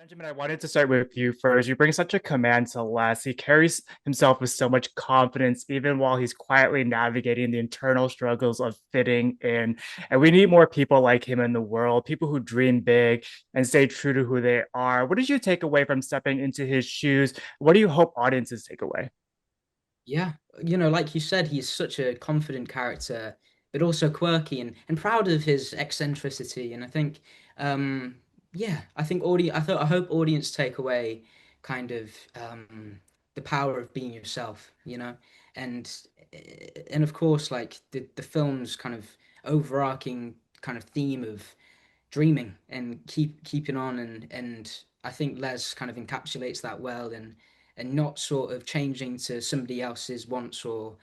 Benjamin, I wanted to start with you first. You bring such a command to Les. He carries himself with so much confidence, even while he's quietly navigating the internal struggles of fitting in. And we need more people like him in the world, people who dream big and stay true to who they are. What did you take away from stepping into his shoes? What do you hope audiences take away? Yeah, like you said, he's such a confident character, but also quirky and proud of his eccentricity. And I think, yeah, I hope audience take away kind of the power of being yourself, and and of course, like the film's kind of overarching kind of theme of dreaming and keeping on, and I think Les kind of encapsulates that well, and not sort of changing to somebody else's wants, or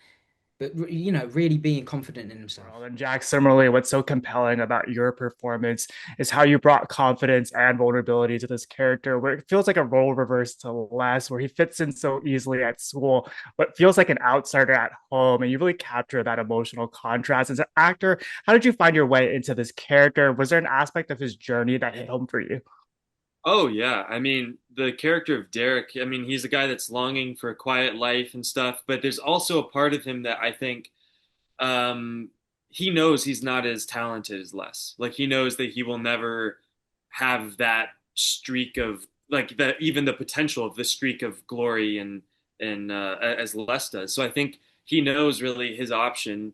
but really being confident in World. himself. And Jack, similarly, what's so compelling about your performance is how you brought confidence and vulnerability to this character, where it feels like a role reverse to Les, where he fits in so easily at school, but feels like an outsider at home. And you really capture that emotional contrast. As an actor, how did you find your way into this character? Was there an aspect of his journey that hit home for you? Oh yeah, I mean the character of Derrick. I mean he's a guy that's longing for a quiet life and stuff, but there's also a part of him that I think um, he knows he's not as talented as Les. Like he knows that he will never have that streak of like the even the potential of the streak of glory and as Les does. So I think he knows really his option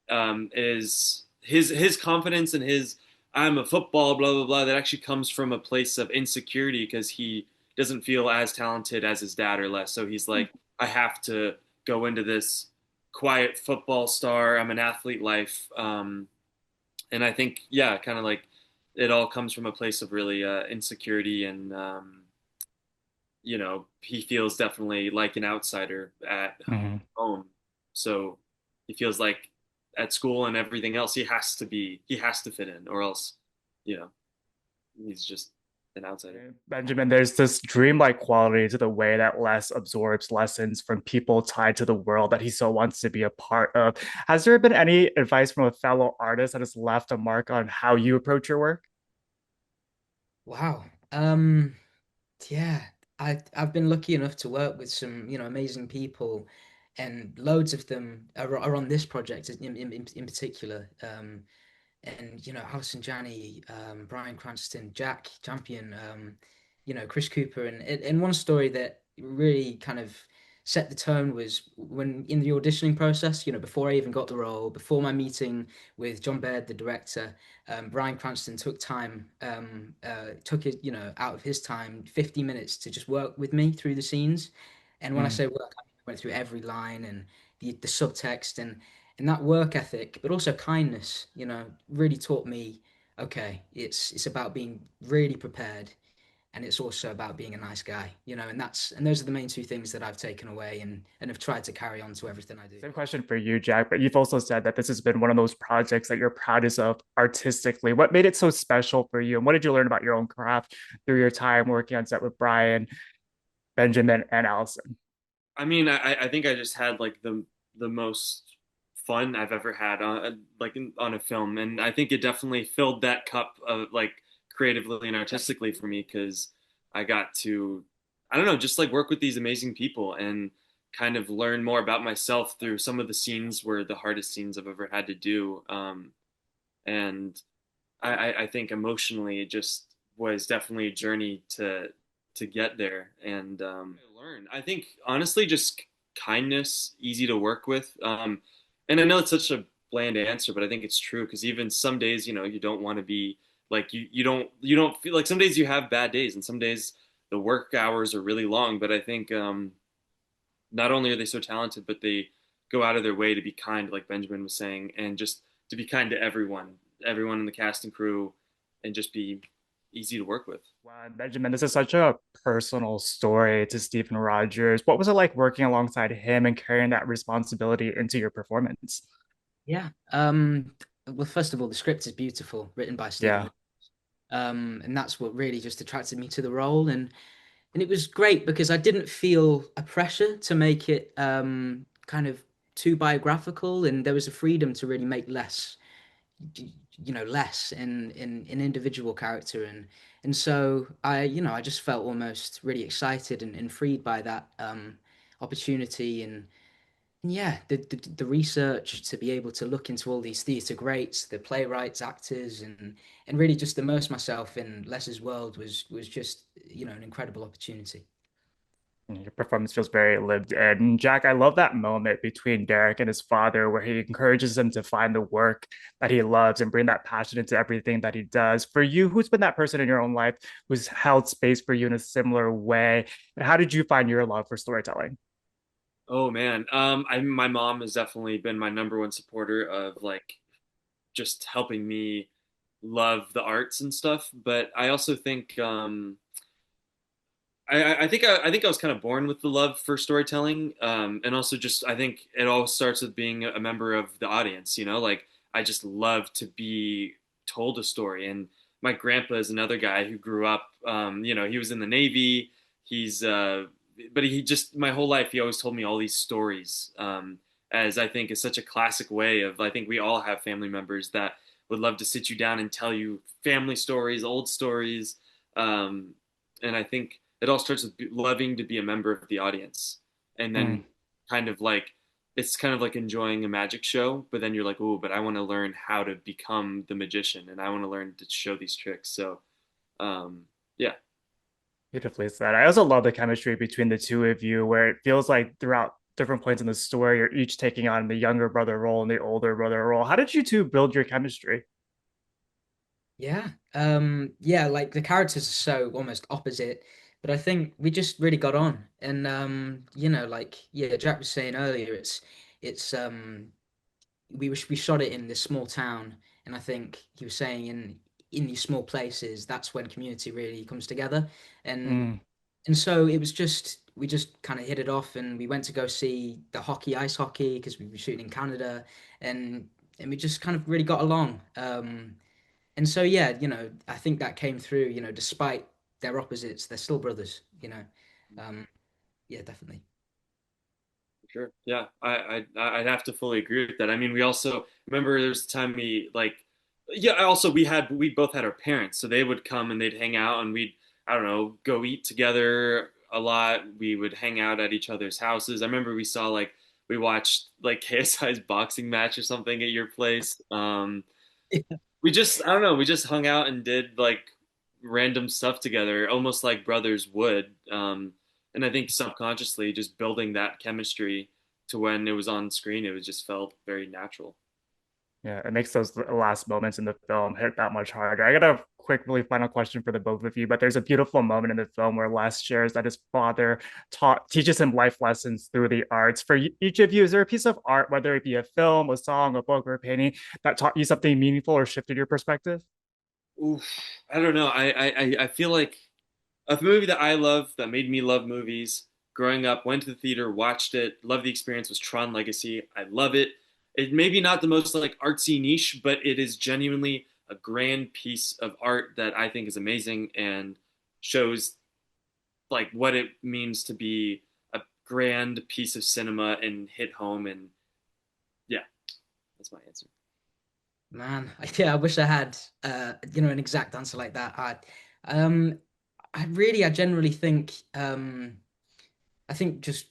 is his confidence and his I'm a football blah blah blah that actually comes from a place of insecurity because he doesn't feel as talented as his dad or Les. So he's like I have to go into this quiet football star. I'm an athlete life. And I think, yeah, kind of like it all comes from a place of really insecurity and, he feels definitely like an outsider at Mhm. home. So he feels like at school and everything else, he has to fit in or else, you know, he's just an outsider. Benjamin, there's this dreamlike quality to the way that Les absorbs lessons from people tied to the world that he so wants to be a part of. Has there been any advice from a fellow artist that has left a mark on how you approach your work? Wow. Yeah, I've been lucky enough to work with some, amazing people, and loads of them are on this project in particular. And Allison Janney, Bryan Cranston, Jack Champion, Chris Cooper, and one story that really kind of set the tone was when in the auditioning process, before I even got the role, before my meeting with John Baird, the director, Bryan Cranston took it, out of his time, 50 minutes to just work with me through the scenes. And when I Mm. say work, I went through every line and the subtext and that work ethic, but also kindness, really taught me, okay, it's about being really prepared, and it's also about being a nice guy, and those are the main two things that I've taken away and have tried to carry on to everything I do. Same question for you, Jack, but you've also said that this has been one of those projects that you're proudest of artistically. What made it so special for you? And what did you learn about your own craft through your time working on set with Bryan, Benjamin, and Allison? I mean, I think I just had like the most fun I've ever had on on a film, and I think it definitely filled that cup of like creatively and artistically for me because I got to I don't know just like work with these amazing people and kind of learn more about myself through some of the scenes were the hardest scenes I've ever had to do, and I think emotionally it just was definitely a journey to get there and learn. I think honestly, just kindness, easy to work with. And I know it's such a bland answer, but I think it's true because even some days, you don't want to be like you don't feel like some days you have bad days, and some days the work hours are really long. But I think not only are they so talented, but they go out of their way to be kind, like Benjamin was saying, and just to be kind to everyone in the cast and crew, and just be easy to work with. Wow, Benjamin, this is such a personal story to Stephen Rogers. What was it like working alongside him and carrying that responsibility into your performance? Yeah. Well, first of all, the script is beautiful, written by Yeah. Stephen. And that's what really just attracted me to the role. And it was great because I didn't feel a pressure to make it kind of too biographical, and there was a freedom to really make less less in individual character, and so I just felt almost really excited and freed by that opportunity, and yeah, the research to be able to look into all these theatre greats, the playwrights, actors, and really just immerse myself in Les's world was just an incredible opportunity. Your performance feels very lived in. Jack, I love that moment between Derrick and his father where he encourages him to find the work that he loves and bring that passion into everything that he does. For you, who's been that person in your own life who's held space for you in a similar way? And how did you find your love for storytelling? Oh man, my mom has definitely been my number one supporter of like just helping me love the arts and stuff. But I also think I think I was kind of born with the love for storytelling, and also just I think it all starts with being a member of the audience. You know, like I just love to be told a story. And my grandpa is another guy who grew up. You know, he was in the Navy. He's but he just my whole life he always told me all these stories. As I think is such a classic way of I think we all have family members that would love to sit you down and tell you family stories, old stories. And I think it all starts with loving to be a member of the audience, and then Mm. kind of like it's kind of like enjoying a magic show, but then you're like, oh, but I want to learn how to become the magician, and I want to learn to show these tricks. So, yeah, Beautifully said. I also love the chemistry between the two of you, where it feels like throughout different points in the story, you're each taking on the younger brother role and the older brother role. How did you two build your chemistry? Yeah, like the characters are so almost opposite, but I think we just really got on. And like yeah, Jack was saying earlier, it's we shot it in this small town, and I think he was saying in these small places, that's when community really comes together. And Mm. and so it was just we just kind of hit it off, and we went to go see the ice hockey, because we were shooting in Canada, and and we just kind of really got along. And so yeah, I think that came through. Despite their opposites, they're still brothers. Um, yeah, definitely. sure, yeah, I'd have to fully agree with that. I mean, we also remember there's a time we like, yeah. Also, we both had our parents, so they would come and they'd hang out, and we'd I don't know go eat together a lot. We would hang out at each other's houses. I remember we saw like we watched like KSI's boxing match or something at your place. We just I don't know we just hung out and did like random stuff together almost like brothers would, and I think subconsciously just building that chemistry to when it was on screen it was just felt very natural. Yeah, it makes those last moments in the film hit that much harder. I got a quick, really final question for the both of you, but there's a beautiful moment in the film where Les shares that his father teaches him life lessons through the arts. For each of you, is there a piece of art, whether it be a film, a song, a book, or a painting, that taught you something meaningful or shifted your perspective? Oof, I don't know. I feel like a movie that I love that made me love movies growing up, went to the theater, watched it, loved the experience was Tron Legacy. I love it. It may be not the most like artsy niche, but it is genuinely a grand piece of art that I think is amazing and shows like what it means to be a grand piece of cinema and hit home. And yeah, that's my answer. Man, yeah, I wish I had an exact answer like that. Um, I generally think I think just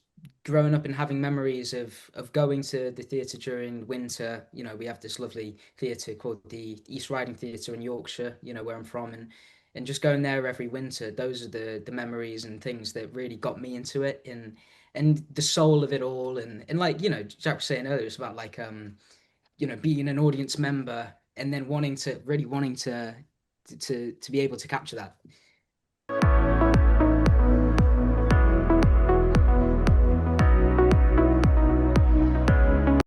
growing up and having memories of going to the theatre during winter. We have this lovely theatre called the East Riding Theatre in Yorkshire, where I'm from, and just going there every winter. Those are the memories and things that really got me into it, and the soul of it all, and like Jack was saying earlier, it's about like being an audience member and then wanting to be able to capture that.